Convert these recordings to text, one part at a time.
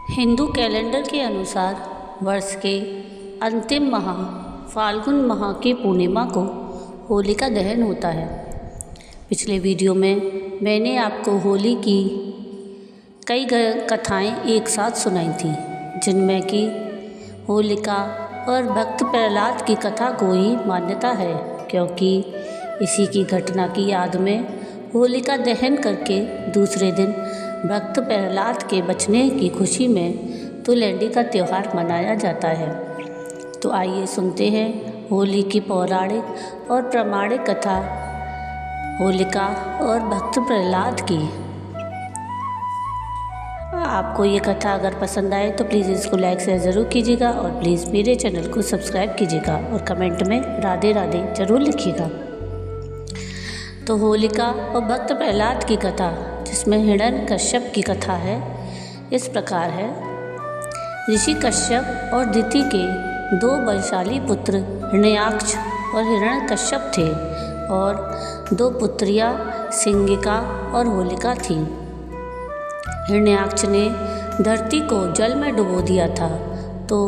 Hindu calendar के अनुसार वर्ष के अंतिम माह फाल्गुन माह की पूर्णिमा को होलिका दहन होता है। पिछले वीडियो में मैंने आपको होली की कई कथाएं एक साथ सुनाई थी, जिनमें कि होलिका और भक्त प्रहलाद की कथा को ही मान्यता है, क्योंकि इसी की घटना की याद में होलिका दहन करके दूसरे दिन भक्त प्रहलाद के बचने की खुशी में धुलेंडी का त्यौहार मनाया जाता है। तो आइए सुनते हैं होली की पौराणिक और प्रामाणिक कथा होलिका और भक्त प्रहलाद की। आपको ये कथा अगर पसंद आए तो प्लीज़ इसको लाइक शेयर ज़रूर कीजिएगा और प्लीज़ मेरे चैनल को सब्सक्राइब कीजिएगा और कमेंट में राधे राधे ज़रूर लिखिएगा। तो होलिका और भक्त प्रहलाद की कथा, जिसमें हिरण्यकश्यप की कथा है, इस प्रकार है। ऋषि कश्यप और दिति के दो बलशाली पुत्र हिरण्याक्ष और हिरण्यकश्यप थे और दो पुत्रियां सिंगिका और होलिका थीं। हिरण्याक्ष ने धरती को जल में डुबो दिया था, तो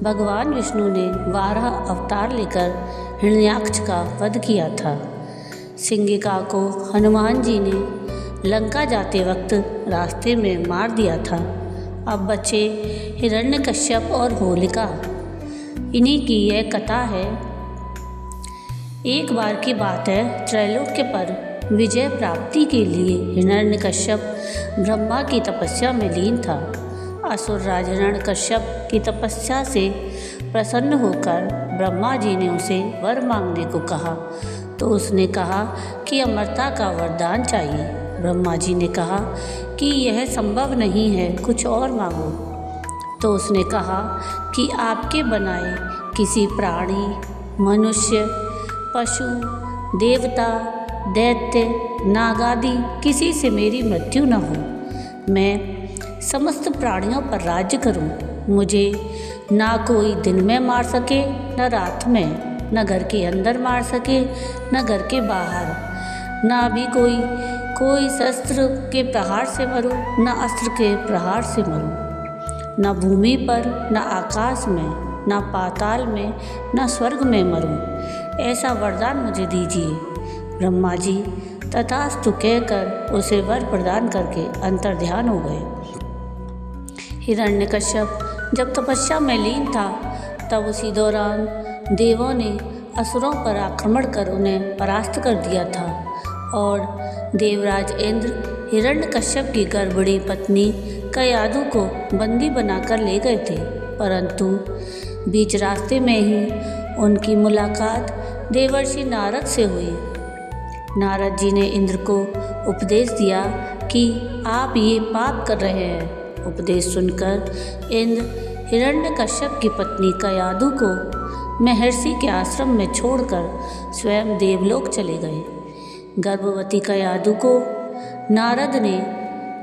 भगवान विष्णु ने वाराह अवतार लेकर हिरण्याक्ष का वध किया था। सिंगिका को हनुमान जी ने लंका जाते वक्त रास्ते में मार दिया था। अब बचे हिरण्यकश्यप और होलिका। इन्हीं की यह कथा है। एक बार की बात है, त्रैलोक्य पर विजय प्राप्ति के लिए हिरण्यकश्यप ब्रह्मा की तपस्या में लीन था। असुर राज हिरण्यकश्यप की तपस्या से प्रसन्न होकर ब्रह्मा जी ने उसे वर मांगने को कहा, तो उसने कहा कि अमरता का वरदान चाहिए। ब्रह्मा जी ने कहा कि यह संभव नहीं है, कुछ और मांगो। तो उसने कहा कि आपके बनाए किसी प्राणी, मनुष्य, पशु, देवता, दैत्य, नाग आदि किसी से मेरी मृत्यु न हो। मैं समस्त प्राणियों पर राज्य करूं। मुझे ना कोई दिन में मार सके, न रात में, न घर के अंदर मार सके, न घर के बाहर, ना भी कोई शस्त्र के प्रहार से मरूं, न अस्त्र के प्रहार से मरूं, न भूमि पर, न आकाश में, न पाताल में, न स्वर्ग में मरूं। ऐसा वरदान मुझे दीजिए। ब्रह्मा जी तथास्तु कहकर उसे वर प्रदान करके अंतर्ध्यान हो गए। हिरण्यकश्यप जब तपस्या में लीन था, तब उसी दौरान देवों ने असुरों पर आक्रमण कर उन्हें परास्त कर दिया था और देवराज इंद्र हिरण्यकश्यप की गर्भणी पत्नी कयाधु को बंदी बनाकर ले गए थे। परंतु बीच रास्ते में ही उनकी मुलाकात देवर्षि नारद से हुई। नारद जी ने इंद्र को उपदेश दिया कि आप ये पाप कर रहे हैं। उपदेश सुनकर इंद्र हिरण्यकश्यप की पत्नी कयाधु को महर्षि के आश्रम में छोड़कर स्वयं देवलोक चले गए। गर्भवती कयाधु को नारद ने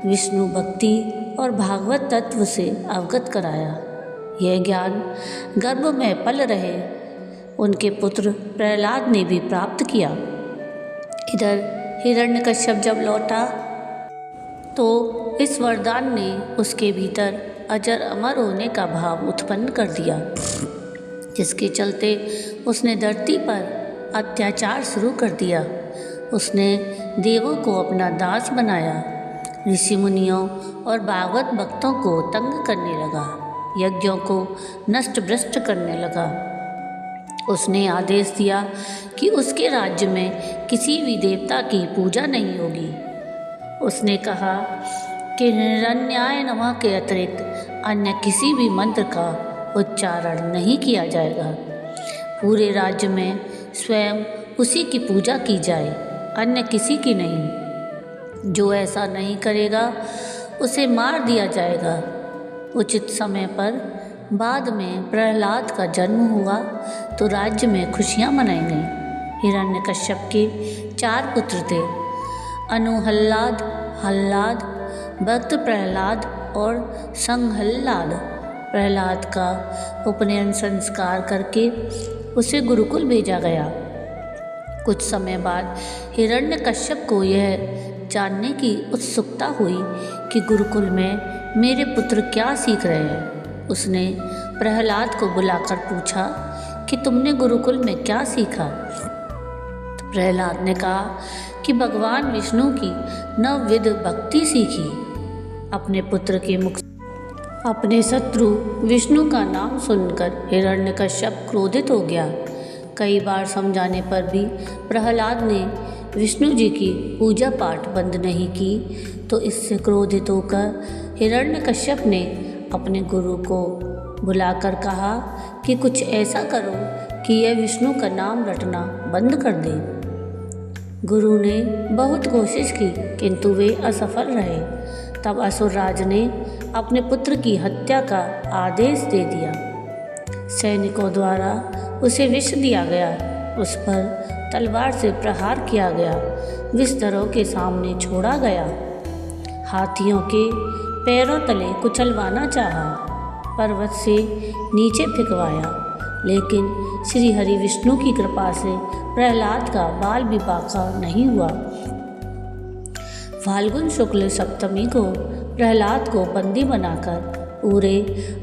विष्णु भक्ति और भागवत तत्व से अवगत कराया। यह ज्ञान गर्भ में पल रहे उनके पुत्र प्रहलाद ने भी प्राप्त किया। इधर हिरण्यकश्यप जब लौटा तो इस वरदान ने उसके भीतर अजर अमर होने का भाव उत्पन्न कर दिया, जिसके चलते उसने धरती पर अत्याचार शुरू कर दिया। उसने देवों को अपना दास बनाया, ऋषि मुनियों और भागवत भक्तों को तंग करने लगा, यज्ञों को नष्ट भ्रष्ट करने लगा। उसने आदेश दिया कि उसके राज्य में किसी भी देवता की पूजा नहीं होगी। उसने कहा कि हिरण्याय नमः के अतिरिक्त अन्य किसी भी मंत्र का उच्चारण नहीं किया जाएगा। पूरे राज्य में स्वयं उसी की पूजा की जाए, अन्य किसी की नहीं। जो ऐसा नहीं करेगा उसे मार दिया जाएगा। उचित समय पर बाद में प्रहलाद का जन्म हुआ तो राज्य में खुशियाँ मनाई गईं। हिरण्यकश्यप के 4 पुत्र थे, अनुहल्लाद, हल्लाद, भक्त प्रहलाद और संहल्लाद। प्रहलाद का उपनयन संस्कार करके उसे गुरुकुल भेजा गया। कुछ समय बाद हिरण्यकश्यप को यह जानने की उत्सुकता हुई कि गुरुकुल में मेरे पुत्र क्या सीख रहे हैं। उसने प्रहलाद को बुलाकर पूछा कि तुमने गुरुकुल में क्या सीखा। तो प्रहलाद ने कहा कि भगवान विष्णु की नवविध भक्ति सीखी। अपने पुत्र के मुख अपने शत्रु विष्णु का नाम सुनकर हिरण्यकश्यप क्रोधित हो गया। कई बार समझाने पर भी प्रहलाद ने विष्णु जी की पूजा पाठ बंद नहीं की, तो इससे क्रोधित होकर हिरण्यकश्यप ने अपने गुरु को बुलाकर कहा कि कुछ ऐसा करो कि यह विष्णु का नाम रटना बंद कर दे। गुरु ने बहुत कोशिश की, किंतु वे असफल रहे। तब असुरराज ने अपने पुत्र की हत्या का आदेश दे दिया। सैनिकों द्वारा उसे विष दिया गया, उस पर तलवार से प्रहार किया गया, बिस्तरों के सामने छोड़ा गया, हाथियों के पैरों तले कुचलवाना चाहा, पर्वत से नीचे फेंकवाया, लेकिन श्री हरि विष्णु की कृपा से प्रहलाद का बाल भी बाका नहीं हुआ। फाल्गुन शुक्ल सप्तमी को प्रहलाद को बंदी बनाकर पूरे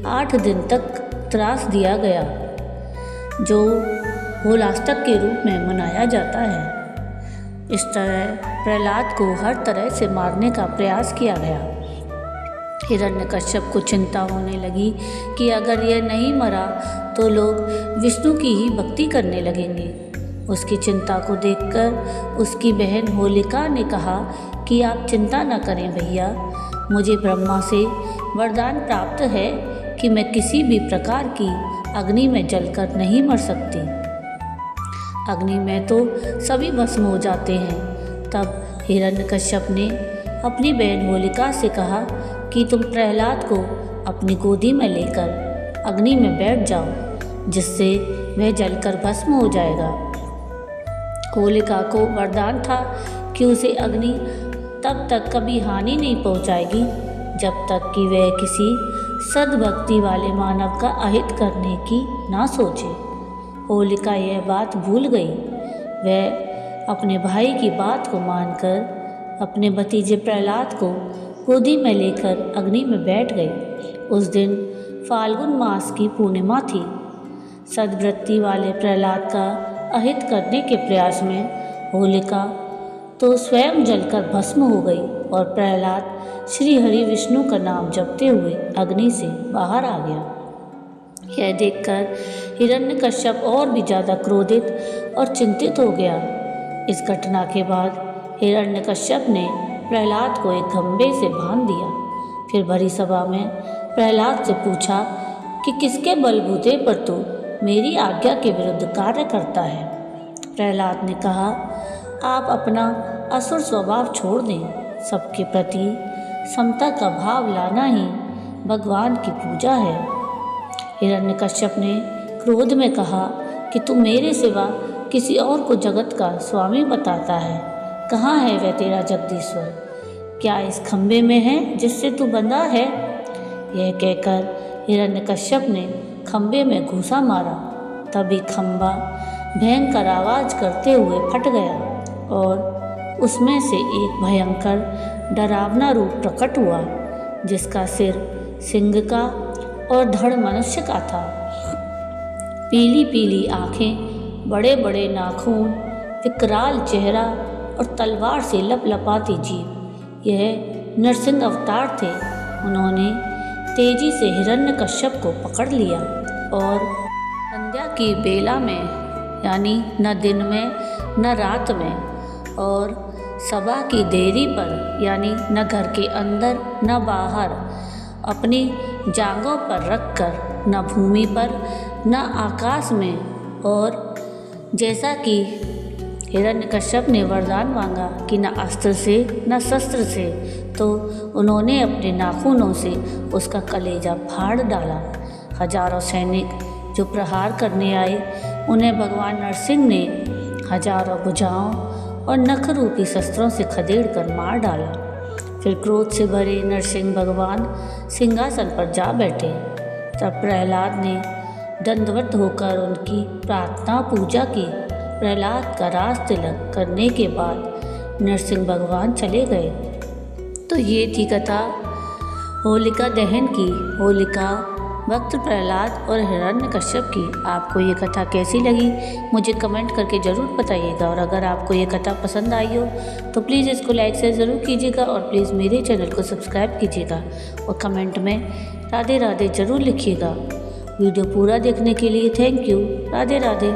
8 दिन तक त्रास दिया गया, जो होलाष्टक के रूप में मनाया जाता है। इस तरह प्रहलाद को हर तरह से मारने का प्रयास किया गया। हिरण्यकश्यप को चिंता होने लगी कि अगर यह नहीं मरा तो लोग विष्णु की ही भक्ति करने लगेंगे। उसकी चिंता को देखकर उसकी बहन होलिका ने कहा कि आप चिंता न करें भैया, मुझे ब्रह्मा से वरदान प्राप्त है कि मैं किसी भी प्रकार की अग्नि में जलकर नहीं मर सकती। अग्नि में तो सभी भस्म हो जाते हैं। तब हिरण्यकश्यप ने अपनी बहन होलिका से कहा कि तुम प्रहलाद को अपनी गोदी में लेकर अग्नि में बैठ जाओ, जिससे वह जलकर भस्म हो जाएगा। होलिका को वरदान था कि उसे अग्नि तब तक कभी हानि नहीं पहुंचाएगी जब तक कि वह किसी सद्भक्ति वाले मानव का अहित करने की ना सोचे। होलिका यह बात भूल गई। वह अपने भाई की बात को मानकर अपने भतीजे प्रहलाद को गोदी में लेकर अग्नि में बैठ गई। उस दिन फाल्गुन मास की पूर्णिमा थी। सद्वृत्ति वाले प्रहलाद का अहित करने के प्रयास में होलिका तो स्वयं जलकर भस्म हो गई और प्रहलाद श्री हरि विष्णु का नाम जपते हुए अग्नि से बाहर आ गया। यह देखकर हिरण्यकश्यप और भी ज़्यादा क्रोधित और चिंतित हो गया। इस घटना के बाद हिरण्यकश्यप ने प्रहलाद को एक खंभे से बांध दिया। फिर भरी सभा में प्रहलाद से पूछा कि किसके बलबूते पर तू मेरी आज्ञा के विरुद्ध कार्य करता है। प्रहलाद ने कहा, आप अपना असुर स्वभाव छोड़ दें। सबके प्रति समता का भाव लाना ही भगवान की पूजा है। हिरण्यकश्यप ने क्रोध में कहा कि तू मेरे सिवा किसी और को जगत का स्वामी बताता है। कहाँ है वह तेरा जगदीश्वर? क्या इस खंभे में है जिससे तू बंधा है? यह कहकर हिरण्यकश्यप ने खंभे में घूंसा मारा। तभी खंभा भयंकर आवाज़ करते हुए फट गया और उसमें से एक भयंकर डरावना रूप प्रकट हुआ, जिसका सिर सिंह का और धड़ मनुष्य का था। पीली पीली आँखें, बड़े बड़े नाखून, विकराल चेहरा और तलवार से लपलपाती जीभ, यह नरसिंह अवतार थे। उन्होंने तेजी से हिरण्यकश्यप को पकड़ लिया और संध्या की बेला में, यानी न दिन में न रात में, और सभा की देरी पर, यानी न घर के अंदर न बाहर, अपनी जांघों पर रखकर न भूमि पर न आकाश में, और जैसा कि हिरण्यकश्यप ने वरदान मांगा कि न अस्त्र से न शस्त्र से, तो उन्होंने अपने नाखूनों से उसका कलेजा फाड़ डाला। हजारों सैनिक जो प्रहार करने आए, उन्हें भगवान नरसिंह ने हजारों भुजाओं और नख रूपी शस्त्रों से खदेड़ कर मार डाला। फिर क्रोध से भरे नरसिंह भगवान सिंहासन पर जा बैठे। तब प्रहलाद ने दंडवत होकर उनकी प्रार्थना पूजा की। प्रहलाद का राज तिलक करने के बाद नरसिंह भगवान चले गए। तो ये थी कथा होलिका दहन की, होलिका, भक्त प्रहलाद और हिरण्यकश्यप की। आपको ये कथा कैसी लगी मुझे कमेंट करके ज़रूर बताइएगा। और अगर आपको ये कथा पसंद आई हो तो प्लीज़ इसको लाइक शेयर ज़रूर कीजिएगा और प्लीज़ मेरे चैनल को सब्सक्राइब कीजिएगा और कमेंट में राधे राधे ज़रूर लिखिएगा। वीडियो पूरा देखने के लिए थैंक यू। राधे राधे।